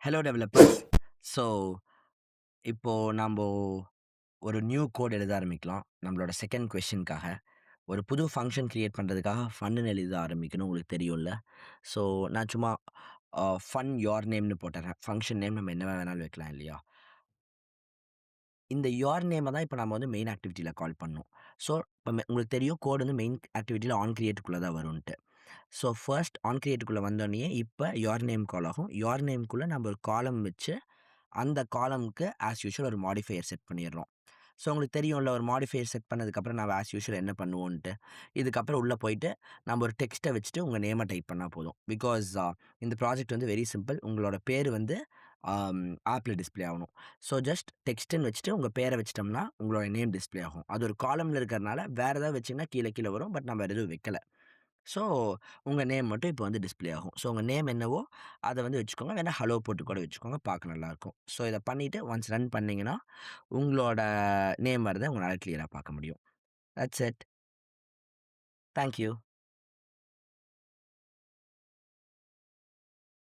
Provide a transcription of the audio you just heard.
Hello developers. So, இப்போ நம்போ ஒரு நியூ கோட் எழுத ஆரம்பிக்கலாம். நம்மளோட செகண்ட் கொஸ்டின்க்காக. ஒரு புது ஃபங்ஷன் கிரியேட் பண்றதுக்காக ஃபன்னுன்னு எழுத ஆரம்பிக்கணும். உங்களுக்கு தெரியும்ல. ஸோ, நான் சும்மா ஃபன் யோர் நேம்னு போட்டுர்றேன். ஃபங்ஷன் நேம் நம்ம என்ன வேணாலும் வைக்கலாம் இல்லையா? இந்த யோர் நேம தான் இப்ப நம்ம வந்து மெயின் ஆக்டிவிட்டில கால் பண்ணணும். ஸோ, இப்ப உங்களுக்கு தெரியும் கோட் வந்து மெயின் ஆக்டிவிட்டில ஆன் கிரியேட்க்குள்ள தான் வரும்ன்ட்டு. ஸோ, ஃபர்ஸ்ட் ஆன் கிரியேட்க்குள்ள வந்தோனயே இப்ப யோர் நேம் கால் ஆகும். யோர் நேம்க்குள்ள நம்ம ஒரு காலம் வச்சு அந்த காலம்க்கு ஆஸ் யூசுவல் ஒரு மாடிஃபையர் செட் பண்ணிடுறோம். ஸோ உங்களுக்கு தெரியும்ல ஒரு மாடிஃபையர் செட் பண்ணதுக்கப்புறம் நம்ம ஆஸ் யூசுவல் என்ன பண்ணுவோன்ட்டு. இதுக்கப்புறம் உள்ள போயிட்டு நம்ம ஒரு டெக்ஸ்ட்ட வச்சுட்டு உங்க நேம டைப் பண்ணா போதும். பிகாஸ் இந்த ப்ராஜெக்ட் வந்து வெரி சிம்பிள். உங்களோட பேரு வந்து ஆப்ல டிஸ்ப்ளே ஆகணும். ஸோ ஜஸ்ட் டெக்ஸ்ட்டுன்னு வச்சுட்டு உங்க பேர வச்சுட்டோம்னா, உங்களோட நேம் டிஸ்ப்ளே ஆகும். அது ஒரு காலம்ல இருக்கிறனால வேற ஏதாவது வச்சீங்கன்னா கீழ கீழ வரும். பட் நம்ம வேற எதுவும் வைக்கல. ஸோ, உங்க நேம் மட்டும் இப்போ வந்து டிஸ்ப்ளே ஆகும். ஸோ, உங்க நேம் என்னவோ அத வந்து வச்சுக்கோங்க. வேணா ஹலோ போட்டு கூட வச்சுக்கோங்க. பார்க்க நல்லாயிருக்கும். ஸோ, இத பண்ணிட்டு ஒன்ஸ் ரன் பண்ணீங்கன்னா, உங்களோட நேம் வரத உங்களால கிளியரா பார்க்க முடியும். That's it. Thank you.